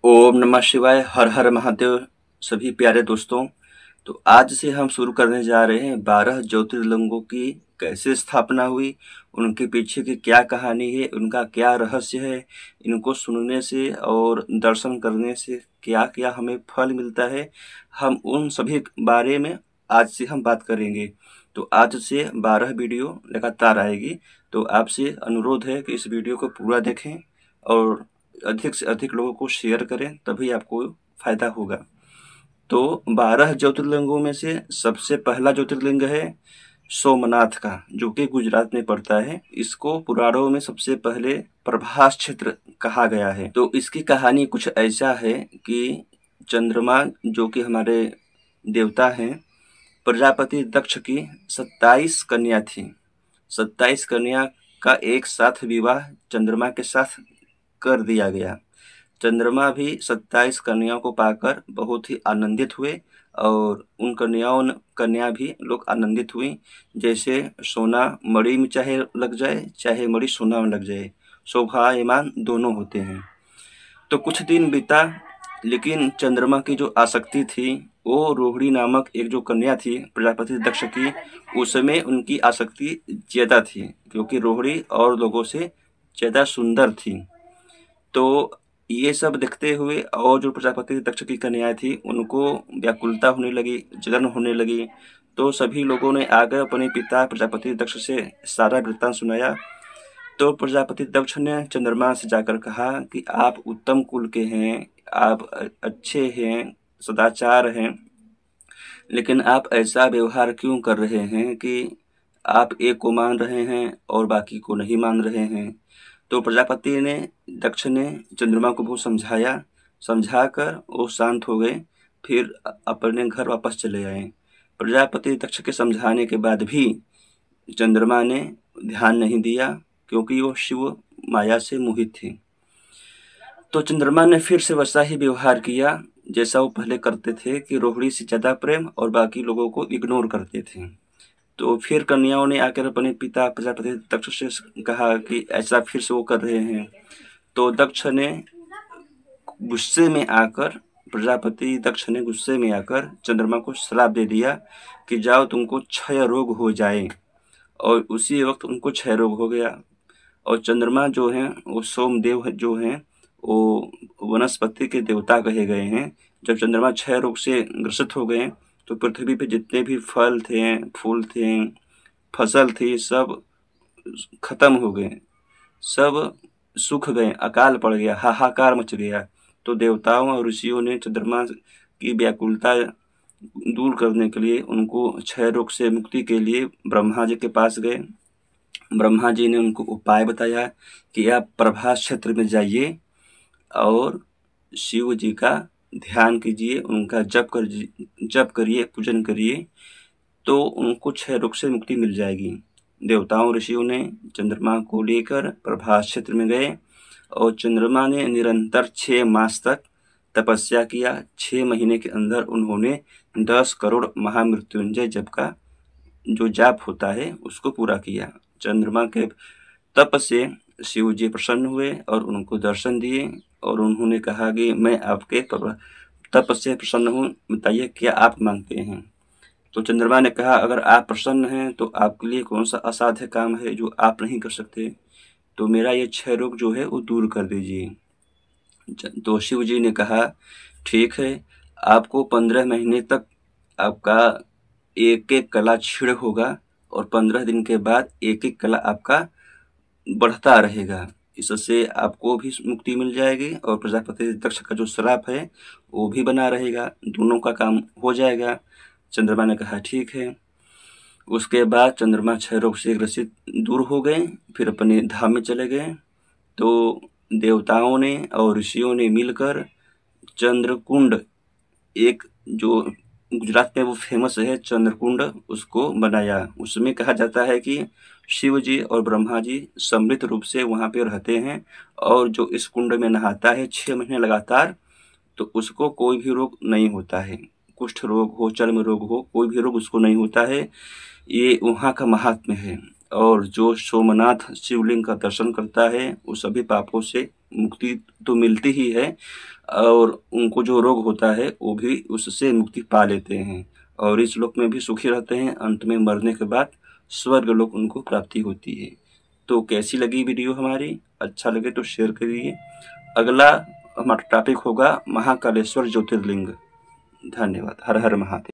ओम नमः शिवाय। हर हर महादेव। सभी प्यारे दोस्तों, तो आज से हम शुरू करने जा रहे हैं 12 ज्योतिर्लिंगों की कैसे स्थापना हुई, उनके पीछे की क्या कहानी है, उनका क्या रहस्य है। इनको सुनने से और दर्शन करने से क्या क्या हमें फल मिलता है, हम उन सभी बारे में आज से हम बात करेंगे। तो आज से 12 वीडियो लगातार आएगी। तो आपसे अनुरोध है कि इस वीडियो को पूरा देखें और अधिक से अधिक लोगों को शेयर करें, तभी आपको फायदा होगा। तो 12 ज्योतिर्लिंगों में से सबसे पहला ज्योतिर्लिंग है सोमनाथ का, जो कि गुजरात में पड़ता है। इसको पुराणों में सबसे पहले प्रभास क्षेत्र कहा गया है। तो इसकी कहानी कुछ ऐसा है कि चंद्रमा, जो कि हमारे देवता हैं, प्रजापति दक्ष की 27 कन्या थी। 27 कन्या का एक साथ विवाह चंद्रमा के साथ कर दिया गया। चंद्रमा भी 27 कन्याओं को पाकर बहुत ही आनंदित हुए और उन कन्या भी लोग आनंदित हुई। जैसे सोना मणि में चाहे लग जाए, चाहे मणि सोना में लग जाए, शोभायमान दोनों होते हैं। तो कुछ दिन बीता, लेकिन चंद्रमा की जो आसक्ति थी, वो रोहिणी नामक एक जो कन्या थी प्रजापति दक्ष की, उसमें उनकी आसक्ति ज्यादा थी, क्योंकि रोहिणी और लोगों से ज्यादा सुंदर थी। तो ये सब देखते हुए और जो प्रजापति दक्ष की कन्याएं थी, उनको व्याकुलता होने लगी, जलन होने लगी। तो सभी लोगों ने आकर अपने पिता प्रजापति दक्ष से सारा वृत्तांत सुनाया। तो प्रजापति दक्ष ने चंद्रमा से जाकर कहा कि आप उत्तम कुल के हैं, आप अच्छे हैं, सदाचार हैं, लेकिन आप ऐसा व्यवहार क्यों कर रहे हैं कि आप एक को मान रहे हैं और बाकी को नहीं मान रहे हैं। तो प्रजापति ने दक्ष ने चंद्रमा को बहुत समझाया, समझाकर वो शांत हो गए, फिर अपने घर वापस चले आए। प्रजापति दक्ष के समझाने के बाद भी चंद्रमा ने ध्यान नहीं दिया, क्योंकि वो शिव माया से मोहित थे। तो चंद्रमा ने फिर से वैसा ही व्यवहार किया जैसा वो पहले करते थे, कि रोहिणी से ज्यादा प्रेम और बाकी लोगों को इग्नोर करते थे। तो फिर कन्याओं ने आकर अपने पिता प्रजापति दक्ष से कहा कि ऐसा फिर से वो कर रहे हैं। तो दक्ष ने गुस्से में आकर प्रजापति दक्ष ने गुस्से में आकर चंद्रमा को श्राप दे दिया कि जाओ, तुमको क्षय रोग हो जाए। और उसी वक्त उनको क्षय रोग हो गया। और चंद्रमा जो हैं, वो सोमदेव जो हैं, वो वनस्पति के देवता कहे गए हैं। जब चंद्रमा क्षय रोग से ग्रसित हो गए, तो पृथ्वी पे जितने भी फल थे, फूल थे, फसल थी, सब खत्म हो गए, सब सूख गए, अकाल पड़ गया, हाहाकार मच गया। तो देवताओं और ऋषियों ने चंद्रमा की व्याकुलता दूर करने के लिए, उनको क्षय रोग से मुक्ति के लिए ब्रह्मा जी के पास गए। ब्रह्मा जी ने उनको उपाय बताया कि आप प्रभास क्षेत्र में जाइए और शिव जी का ध्यान कीजिए, उनका जप करिए, पूजन करिए, तो उनको क्षय रोग से मुक्ति मिल जाएगी। देवताओं ऋषियों ने चंद्रमा को लेकर प्रभास क्षेत्र में गए और चंद्रमा ने निरंतर 6 मास तक तपस्या किया। 6 महीने के अंदर उन्होंने 10 करोड़ महामृत्युंजय जप का जो जाप होता है उसको पूरा किया। चंद्रमा के तप से शिव जी प्रसन्न हुए और उनको दर्शन दिए और उन्होंने कहा कि मैं आपके तप से प्रसन्न हूँ, बताइए क्या आप मांगते हैं। तो चंद्रमा ने कहा, अगर आप प्रसन्न हैं तो आपके लिए कौन सा असाध्य काम है जो आप नहीं कर सकते, तो मेरा ये क्षय रोग जो है वो दूर कर दीजिए। तो शिव जी ने कहा, ठीक है, आपको 15 महीने तक आपका एक एक कला क्षीण होगा और 15 दिन के बाद एक एक कला आपका बढ़ता रहेगा। इससे आपको भी मुक्ति मिल जाएगी और प्रजापति दक्ष का जो श्राप है वो भी बना रहेगा, दोनों का काम हो जाएगा। चंद्रमा ने कहा ठीक है। उसके बाद चंद्रमा क्षय रोग से ग्रसित दूर हो गए, फिर अपने धाम में चले गए। तो देवताओं ने और ऋषियों ने मिलकर चंद्रकुंड, एक जो गुजरात में वो फेमस है चंद्रकुंड, उसको बनाया। उसमें कहा जाता है कि शिव जी और ब्रह्मा जी सम्मिलित रूप से वहाँ पे रहते हैं और जो इस कुंड में नहाता है 6 महीने लगातार, तो उसको कोई भी रोग नहीं होता है। कुष्ठ रोग हो, चर्म रोग हो, कोई भी रोग उसको नहीं होता है। ये वहाँ का महात्म्य है। और जो सोमनाथ शिवलिंग का दर्शन करता है वो सभी पापों से मुक्ति तो मिलती ही है, और उनको जो रोग होता है वो भी उससे मुक्ति पा लेते हैं और इस लोक में भी सुखी रहते हैं। अंत में मरने के बाद स्वर्ग लोक उनको प्राप्ति होती है। तो कैसी लगी वीडियो हमारी? अच्छा लगे तो शेयर करिए। अगला हमारा टॉपिक होगा महाकालेश्वर ज्योतिर्लिंग। धन्यवाद। हर हर महादेव।